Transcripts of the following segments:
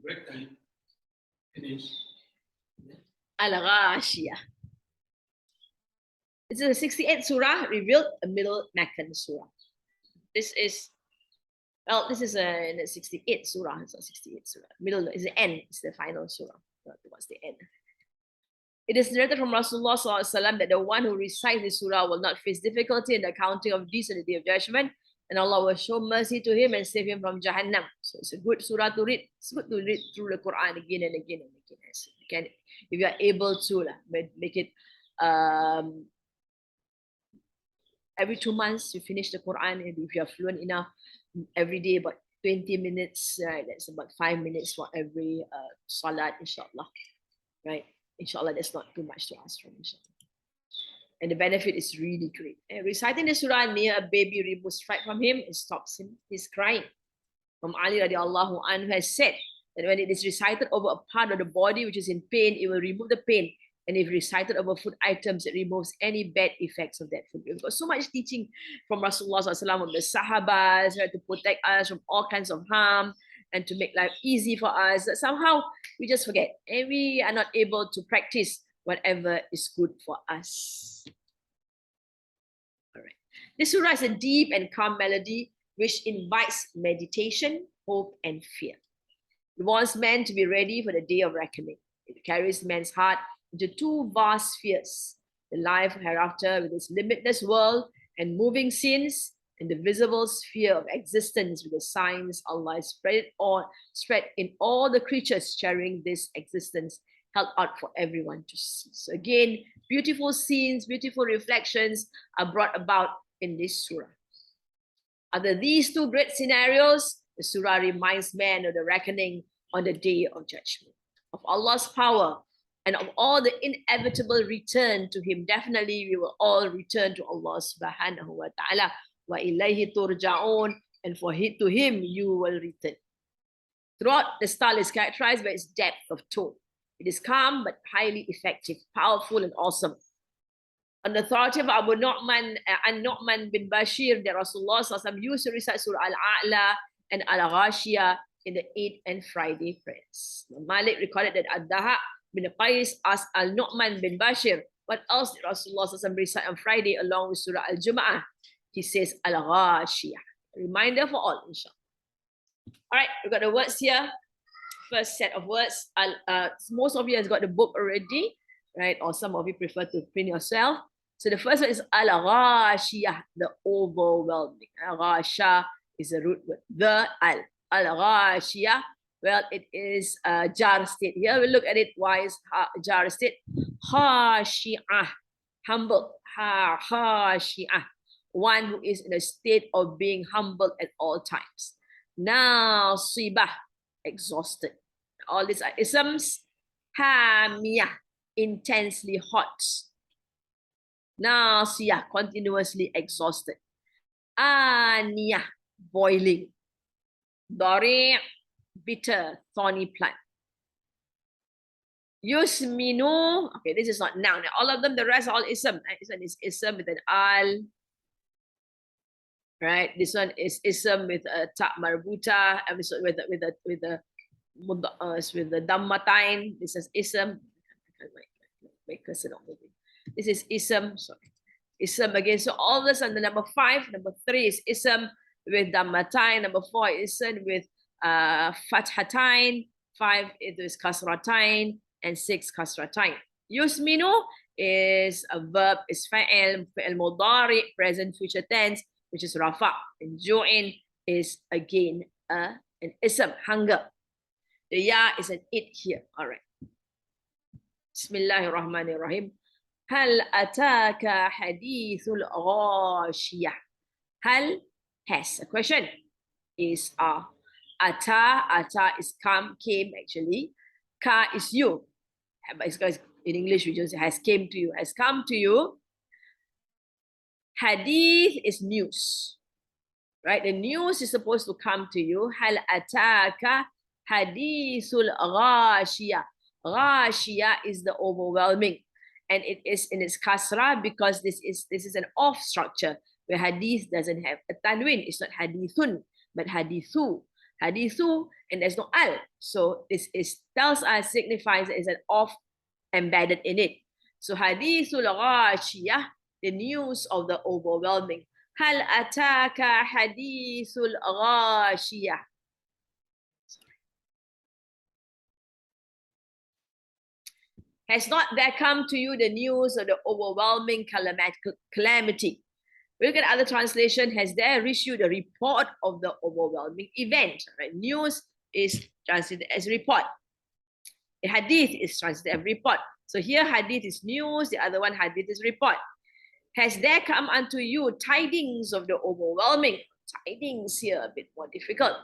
correct time finish. Al-Ghashiyah. This is the 68th surah revealed, a middle Meccan surah. This is in the 68th surah. It's not 68th surah. Middle is the end. It's the final surah. Towards the end. It is narrated from Rasulullah SAW that the one who recites this surah will not face difficulty in the counting of deeds on the day of judgment, and Allah will show mercy to him and save him from Jahannam. So it's a good surah to read. It's good to read through the Quran again and again and again. So you can, if you are able to, make it every 2 months you finish the Quran, and if you are fluent enough, every day about 20 minutes, right? That's about 5 minutes for every salat, inshallah. Right? Inshallah, that's not too much to ask from, inshallah. And the benefit is really great. And reciting the surah near a baby removes fright from him and stops him his crying. From Ali radiallahu anhu has said that when it is recited over a part of the body which is in pain, it will remove the pain. And if recited over food items, it removes any bad effects of that food. We've got so much teaching from Rasulullah SAW, from the Sahabas, to protect us from all kinds of harm and to make life easy for us. That somehow we just forget and we are not able to practice whatever is good for us. All right. This surah is a deep and calm melody which invites meditation, hope, and fear. It wants man to be ready for the day of reckoning. It carries man's heart into two vast spheres: the life hereafter with its limitless world and moving scenes, and the visible sphere of existence with the signs Allah has spread in all the creatures sharing this existence, held out for everyone to see. So again, beautiful scenes, beautiful reflections are brought about in this surah. Under these two great scenarios, the surah reminds man of the reckoning on the day of judgment, of Allah's power, and of all the inevitable return to him. Definitely we will all return to Allah subhanahu wa ta'ala. Wa ilayhi turja'un, and to him you will return. Throughout, the style is characterized by its depth of tone. It is calm but highly effective, powerful and awesome. On the authority of Abu Nu'man and Nu'man bin Bashir, that Rasulullah used to recite Surah Al-A'la and Al-Ghashiyah in the Eid and Friday prayers. Malik recorded that Ad-Daha bin Qais asked Al-Nu'man bin Bashir, what else did Rasulullah recite on Friday along with Surah Al-Jum'ah? He says, Al-Ghashiyah. Reminder for all, inshallah. All right, we've got the words here. First set of words. Most of you has got the book already, right? Or some of you prefer to print yourself. So the first one is Al-Ghashiyah, the overwhelming. Al-Ghasha is a root word. The Al-Ghashiyah. Well, it is jar state. Here we look at it. Why is jar state? Khashi'ah, humble. Khashi'ah, one who is in a state of being humble at all times. Nasibah, exhausted. All these are isms. Hamiyah, intensely hot. Nasiyah, continuously exhausted. Aniyah, boiling. Dari', bitter, thorny plant. Yusminu, okay, this is not noun. All of them, the rest are all ism. This one is ism with an al. Right, this one is ism with a ta marbuta, with the dammatain. This is ism. This is ism. Sorry, ism again. So all this on the number 5. Number 3 is ism with dammatain. Number 4 is ism with fathatain. 5 is kasratain, and 6 kasratain. Yusminu is a verb, is fa'il mudari, present future tense, which is rafa. And ju'in is again an ism, hunger. The ya is an it here. All right. Bismillahirrahmanirrahim. Hal ataka hadithul ghashiyah. Hal has a question. Is ata is come, came actually. Ka is you. But in English we just has came to you, has come to you. Hadith is news, right? The news is supposed to come to you. Hal ataka hadithul ghashiyah. Ghashiyah is the overwhelming, and it is in its kasra because this is an off structure where hadith doesn't have a tanwin. It's not hadithun but hadithu. Hadithu, and there's no al. So this is tells us, signifies is an of embedded in it. So hadithul ghashiyah, the news of the overwhelming. Hal ataka hadithul ghashiyah. Has not there come to you the news of the overwhelming calamity? We look at other translation. Has there reached you the report of the overwhelming event? Right? News is translated as report. A hadith is translated as report. So here hadith is news. The other one hadith is report. Has there come unto you tidings of the overwhelming? Tidings here a bit more difficult.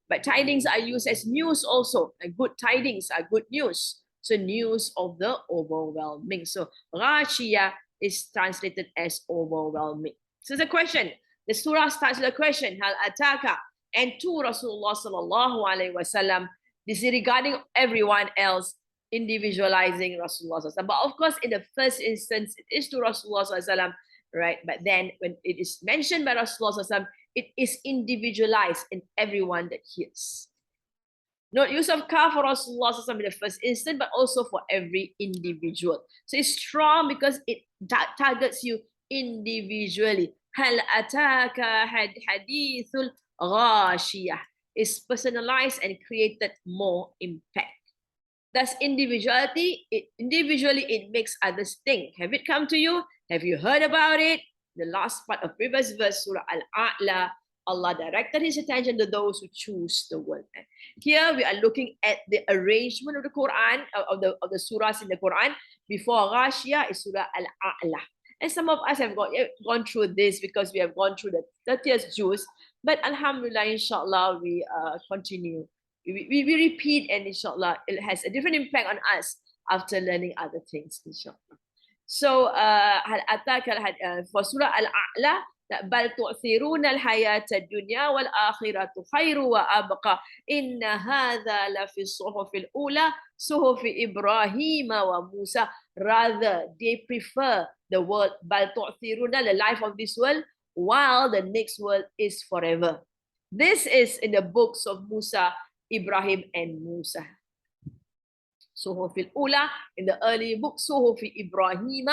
But tidings are used as news also. And good tidings are good news. So news of the overwhelming. So ghashiyah is translated as overwhelming. So the question, the surah starts with a question, Hal ataka, and to Rasulullah sallallahu alaihi wasallam. This is regarding everyone else, individualizing Rasulullah sallallahu alaihi wasallam. But of course, in the first instance, it is to Rasulullah sallallahu alaihi wasallam, right? But then when it is mentioned by Rasulullah sallallahu alaihi wasallam, it is individualized in everyone that hears. Not use of ka for Rasulullah in the first instance, but also for every individual. So it's strong because it targets you individually. Hal ataka hadithul ghashiyah is personalized and created more impact. Thus, individually it makes others think. Have it come to you? Have you heard about it? The last part of previous verse, Surah Al-A'la, Allah directed his attention to those who choose the word. Here we are looking at the arrangement of the Quran, of the surahs in the Quran. Before ghashiyah is Surah Al-A'la. And some of us have gone through this because we have gone through the 30th juz. But Alhamdulillah, inshallah, we continue. We repeat, and inshallah, it has a different impact on us after learning other things, inshallah. So, for Surah Al-A'la, بل تؤثرون الحياة الدنيا والآخرة خير وأبقى إن هذا لفي الصحف الأولى صحف إبراهيم وموسى. Rather, they prefer the world بل تؤثرون, the life of this world, while the next world is forever. This is in the books of Musa, Ibrahim, and Musa. صحف الأولى, in the early book, صحف إبراهيم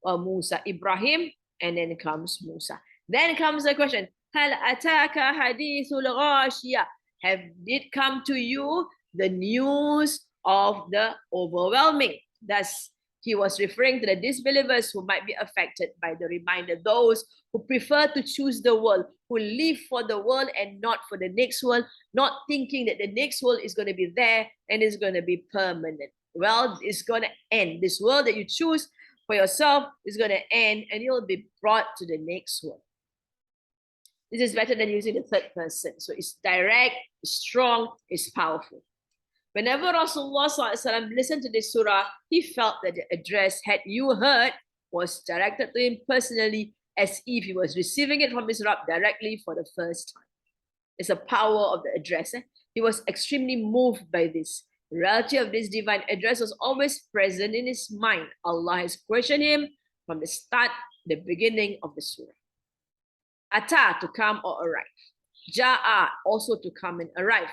وموسى, Ibrahim, and then comes Musa. Then comes the question, هل أتاك حديث الغاشية? Have it come to you the news of the overwhelming? Thus, he was referring to the disbelievers who might be affected by the reminder, those who prefer to choose the world, who live for the world and not for the next world, not thinking that the next world is going to be there and is going to be permanent. Well, it's going to end. This world that you choose for yourself is going to end and you'll be brought to the next world. This is better than using the third person. So it's direct, it's strong, it's powerful. Whenever Rasulullah SAW listened to this surah, he felt that the address, had you heard, was directed to him personally, as if he was receiving it from his Rabb directly for the first time. It's the power of the address. He was extremely moved by this. The reality of this divine address was always present in his mind. Allah has questioned him from the start, the beginning of the surah. Ata, to come or arrive. Ja'a, also to come and arrive.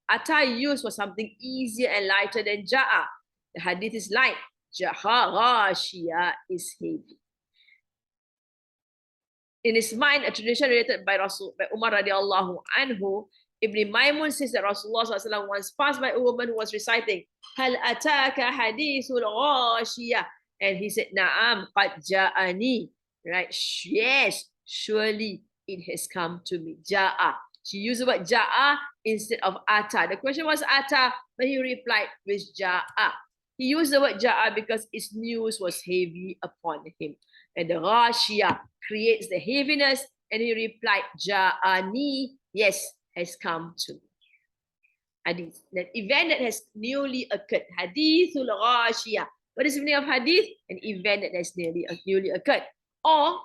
Ata used for something easier and lighter than Ja'a. The hadith is light. Ghashiyah is heavy. In his mind, a tradition related by Umar radiallahu anhu, Ibn Maymun says that Rasulullah SAW once passed by a woman who was reciting, Hal ataka hadithul ghashiyah. And he said, Na'am, qad ja'ani. Right? Yes, surely it has come to me. Ja'a. She used the word ja'a instead of ata. The question was ata, but he replied with ja'a. He used the word ja'a because its news was heavy upon him. And the ghashiyah creates the heaviness, and he replied, ja'ani, yes, has come to me. Hadith, an event that has newly occurred. Hadithul ghashiyah. What is the meaning of hadith? An event that has newly occurred. Or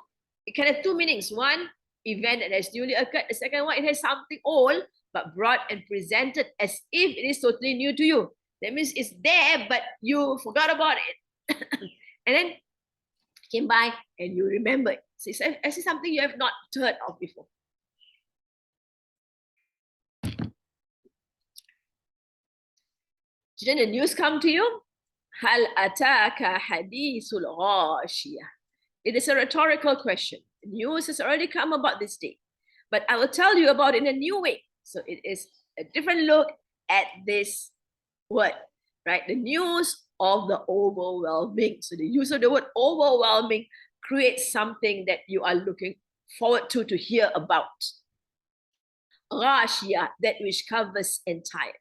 it can have two meanings. One, event that has newly occurred. The second one, it has something old but brought and presented as if it is totally new to you. That means it's there, but you forgot about it. And then came by and you remember it. So it's something you have not heard of before. Didn't the news come to you? Hal ataka hadithul ghashiyah. It is a rhetorical question. The news has already come about this day, but I will tell you about it in a new way. So it is a different look at this word, right? The news of the overwhelming. So the use of the word overwhelming creates something that you are looking forward to hear about. Ghashiyah, that which covers entire.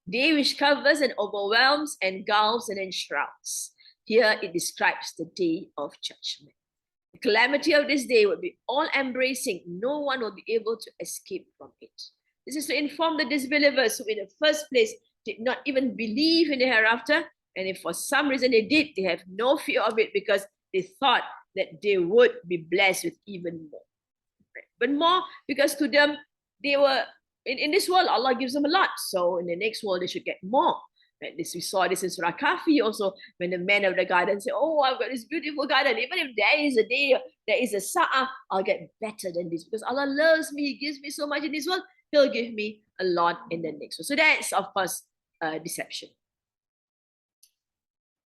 Day which covers and overwhelms, engulfs and enshrouds. Here it describes the day of judgment. The calamity of this day will be all embracing. No one will be able to escape from it. This is to inform the disbelievers who in the first place did not even believe in the hereafter. And if for some reason they did, they have no fear of it because they thought that they would be blessed with even more. But more because to them, they were, in this world, Allah gives them a lot. So in the next world, they should get more. Right? This, we saw this in Surah Kahfi also, when the man of the garden said, oh, I've got this beautiful garden. Even if there is a day, there is a sa'ah, I'll get better than this. Because Allah loves me, He gives me so much in this world, He'll give me a lot in the next world. So that's, of course, deception.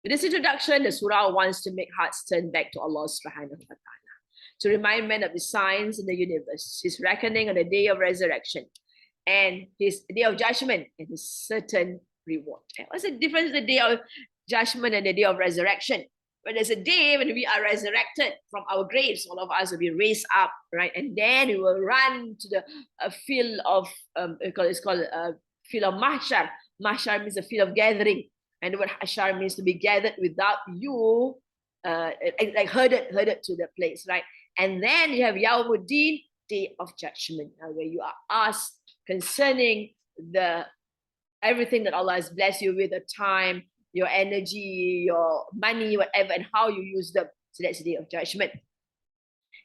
With this introduction, the surah wants to make hearts turn back to Allah subhanahu wa ta'ala, to remind men of the signs in the universe, His reckoning on the day of resurrection, and His day of judgment, and His certain reward. What's the difference in the day of judgment and the day of resurrection? When there's a day when we are resurrected from our graves, all of us will be raised up, right? And then we will run to the field of, it's called field of mahshar. Mahshar means a field of gathering. And the word hashar means to be gathered without you, like herded to the place, right? And then you have Yawmuddin, day of judgment, where you are asked concerning everything that Allah has blessed you with, the time, your energy, your money, whatever, and how you use them. So that's the day of judgment.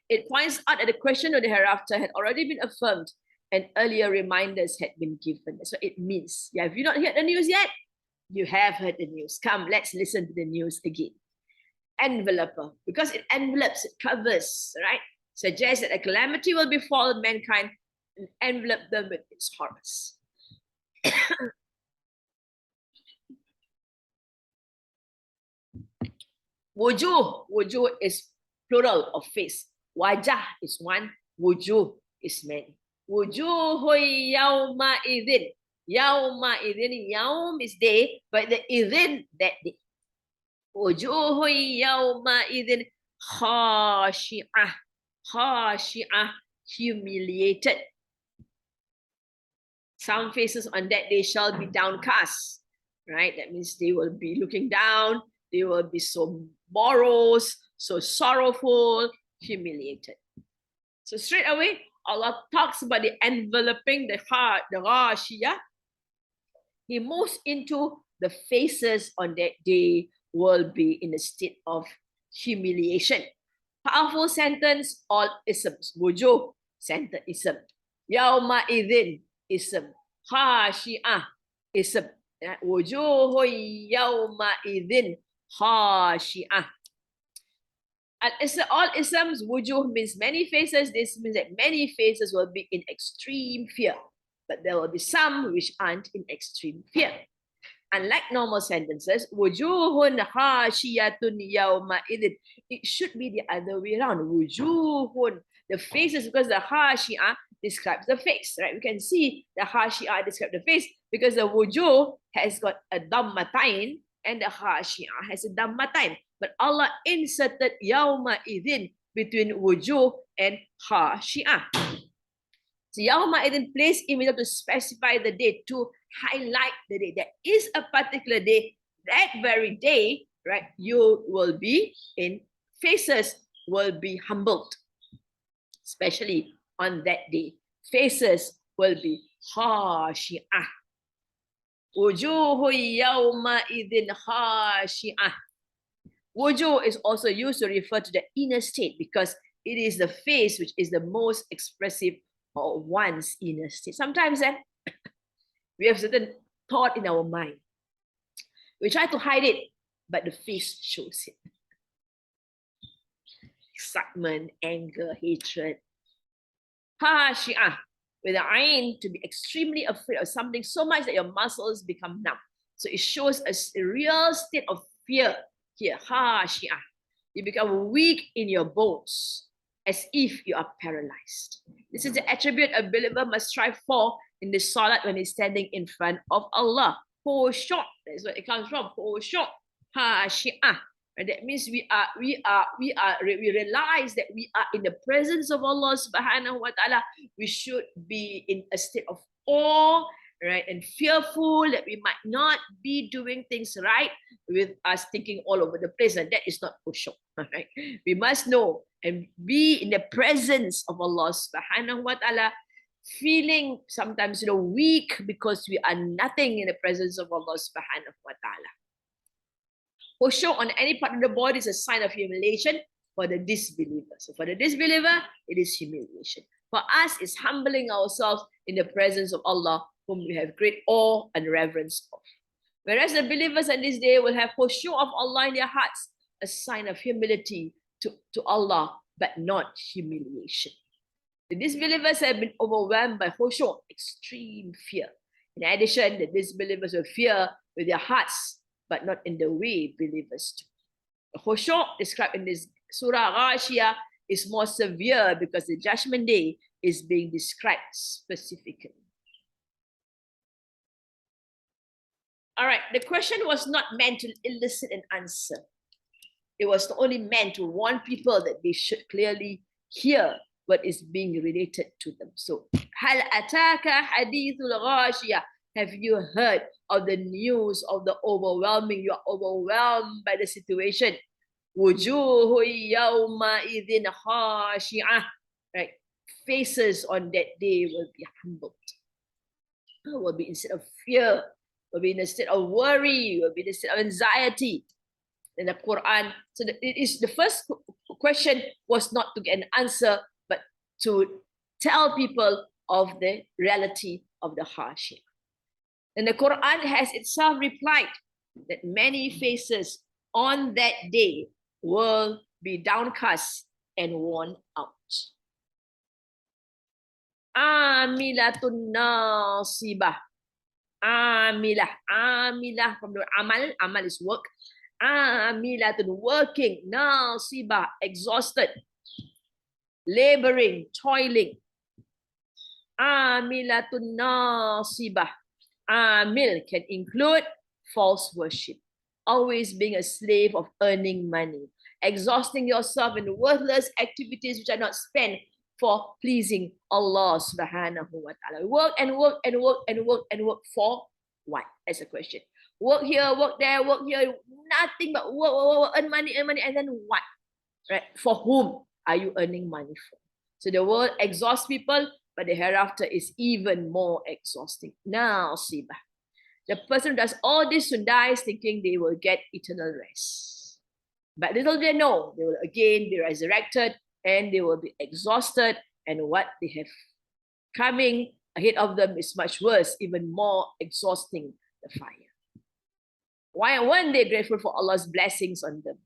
It points out that the question of the hereafter had already been affirmed and earlier reminders had been given. That's what it means. Yeah, have you not heard the news yet? You have heard the news. Come, let's listen to the news again. Enveloper, because it envelopes, it covers, right? Suggests that a calamity will befall mankind and envelop them with its horrors. Wujuh is plural of face. Wajah is one, wujuh is many. Wujuhu yawma idhin. Yawma idhin, yawm is day, but the idhin, that day. Wujuhu yawma idhin khashi'ah. Khashi'ah, humiliated. Some faces on that day shall be downcast, right? That means they will be looking down, they will be so morose, so sorrowful, humiliated. So straight away, Allah talks about the enveloping, the ghashiyah. He moves into the faces on that day will be in a state of humiliation. Powerful sentence, all isms. Wujuh, center ism. Yawma idhin, ism. Khashi'ah, ism. Wujuhu yawma idhin, khashi'ah. All isms, wujuh means many faces. This means that many faces will be in extreme fear. But there will be some which aren't in extreme fear. Unlike normal sentences, wujuhun khashiyatun yawma idhin. It should be the other way around. Wujuhun, the faces, because the khashiyah describes the face, right? We can see the khashiyah describes the face because the wujuh has got a dammatain and the khashiyah has a dammatain. But Allah inserted yawma idhin between wujuh and khashiyah. So yawma idhin placed in order to specify the day, to highlight the day. There is a particular day, that very day, right? You will be in faces will be humbled, especially on that day. Faces will be khashi'ah. Wujuhu yawma idhin khashi'ah. Wujuh is also used to refer to the inner state because it is the face which is the most expressive of one's inner state. Sometimes we have certain thought in our mind. We try to hide it, but the face shows it. Excitement, anger, hatred. Khashi'ah, with the ayn, to be extremely afraid of something so much that your muscles become numb. So it shows a real state of fear here. ghashiyah. You become weak in your bones, as if you are paralyzed. This is the attribute a believer must strive for in the salat when he's standing in front of Allah. Khushu', that's where it comes from. Khushu', ghashiyah. And that means we realize that we are in the presence of Allah subhanahu wa ta'ala. We should be in a state of awe, right? And fearful that we might not be doing things right with us thinking all over the place. And that is not khushu', right? We must know and be in the presence of Allah subhanahu wa ta'ala, feeling sometimes weak because we are nothing in the presence of Allah subhanahu wa ta'ala. Khushu' on any part of the body is a sign of humiliation for the disbeliever. So for the disbeliever, it is humiliation. For us, it's humbling ourselves in the presence of Allah, whom we have great awe and reverence of. Whereas the believers in this day will have khushu' of Allah in their hearts, a sign of humility to Allah, but not humiliation. The disbelievers have been overwhelmed by khushu', extreme fear. In addition, the disbelievers will fear with their hearts, but not in the way believers do. The khushu' described in this surah ghashiyah is more severe because the judgment day is being described specifically. All right, the question was not meant to elicit an answer. It was only meant to warn people that they should clearly hear what is being related to them. So, hal ataka hadithul ghashiyah. Have you heard of the news of the overwhelming? You are overwhelmed by the situation. Wujuhu yawma idhin khashi'ah. Right? Faces on that day will be humbled. Will be instead of fear, will be in a state of worry, will be in a state of anxiety. In the Quran, so it is the first question was not to get an answer, but to tell people of the reality of the hardship. And the Quran has itself replied that many faces on that day will be downcast and worn out. Amilatun nasibah. Amilah from the amal is work. Amilatun, working, nasibah, exhausted, laboring, toiling. Amilatun nasibah. Amil can include false worship, always being a slave of earning money, exhausting yourself in worthless activities which are not spent for pleasing Allah subhanahu wa ta'ala. Work and work and work and work and work for what? That's a question. Work here, work there, work here, nothing but work, earn money, and then what? Right? For whom are you earning money for? So the world exhausts people, but the hereafter is even more exhausting. Now, Sibah. The person who does all this who dies thinking they will get eternal rest. But little they know, they will again be resurrected and they will be exhausted, and what they have coming ahead of them is much worse, even more exhausting, the fire. Why weren't they grateful for Allah's blessings on them?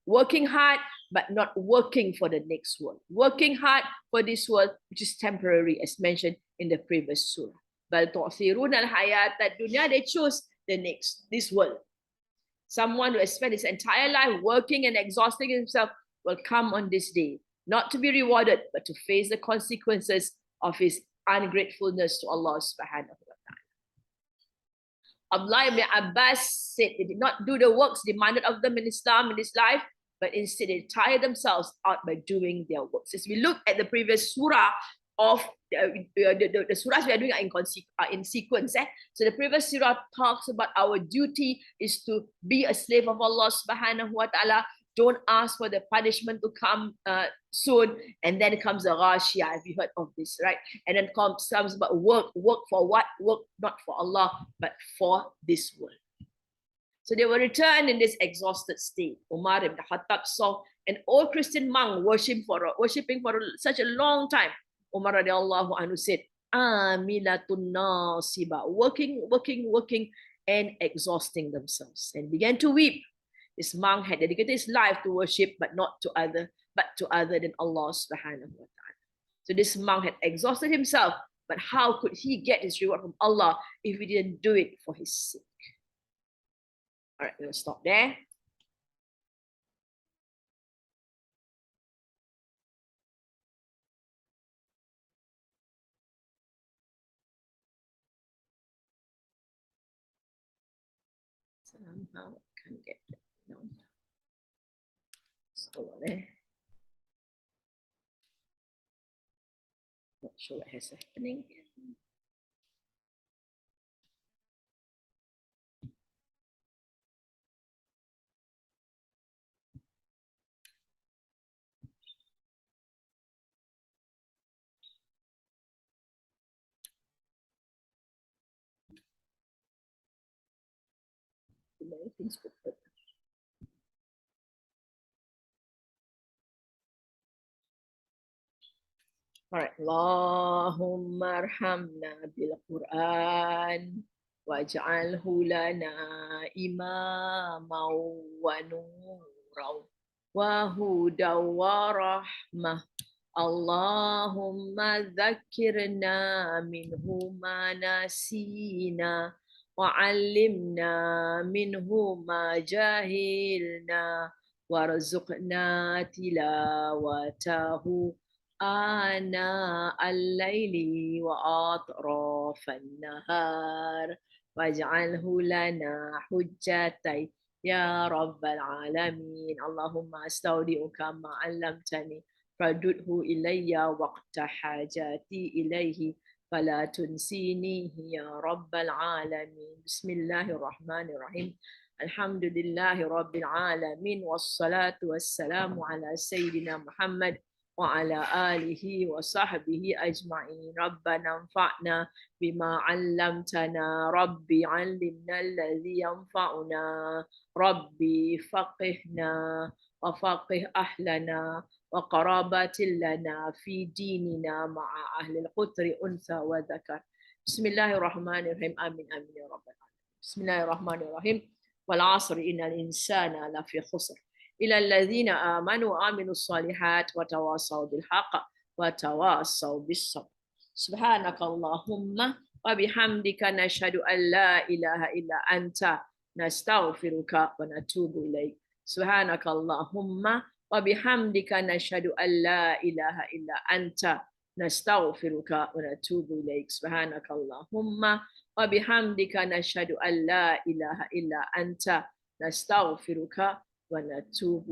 Working hard, but not working for the next world. Working hard for this world, which is temporary, as mentioned in the previous surah. Bal tu'thiruna al-hayat ad-dunya, they choose this world. Someone who has spent his entire life working and exhausting himself will come on this day, not to be rewarded, but to face the consequences of his ungratefulness to Allah subhanahu wa ta'ala. Abdullah ibn Abbas said they did not do the works demanded of them in Islam in this life, but instead they tire themselves out by doing their works. As we look at the previous surah of the surahs we are doing are in sequence. So the previous surah talks about our duty is to be a slave of Allah subhanahu wa ta'ala. Don't ask for the punishment to come soon. And then comes the ghashiyah. Have you heard of this, right? And then comes about work. Work for what? Work not for Allah, but for this world. So they will return in this exhausted state. Umar ibn Khattab saw an old Christian monk worshipping for such a long time. Umar radiallahu anhu said, Amilatun nasiba, working, and exhausting themselves, and began to weep. This monk had dedicated his life to worship, but to other than Allah subhanahu wa ta'ala. So this monk had exhausted himself, but how could he get his reward from Allah if he didn't do it for his sake? All right, we'll stop there. Somehow I can't get it. No. Hold on there. Not sure what is happening. Too many things to put. Alright. Allahumma arhamna bil Quran waj'alhu lana imaman wa nuran wa hudan wa rahmah. Allahumma dhakkirna minhu ma nasina wa 'allimna minhu ma jahilna warzuqna tilawatahu آناء الليل وأطراف النهار واجعله لنا حجتي يا رب العالمين اللهم أستودعك ما علمتني فردده إلي وقت حاجاتي إليه فلا تنسينيه يا رب العالمين بسم الله الرحمن الرحيم الحمد لله رب العالمين والصلاة والسلام على سيدنا محمد وعلى آله وصحبه أجمعين ربنا انفعنا بما علمتنا ربي علمنا الذي ينفعنا ربي فقهنا وفقه أهلنا وقرابات لنا في ديننا مع أهل القطر أنثى وذكر بسم الله الرحمن الرحيم آمين آمين يا رب العالمين بسم الله الرحمن الرحيم والعصر إن الإنسان لفي خسر إلى الذين آمنوا وعملوا الصالحات وتواصوا بالحق وتواصوا بالصبر سبحانك اللهم وبحمدك نشهد أن لا إله إلا أنت نستغفرك ونتوب إليك سبحانك اللهم وبحمدك نشهد أن لا إله إلا أنت نستغفرك ونتوب إليك سبحانك اللهم وبحمدك نشهد أن لا إله إلا أنت نستغفرك ونتوب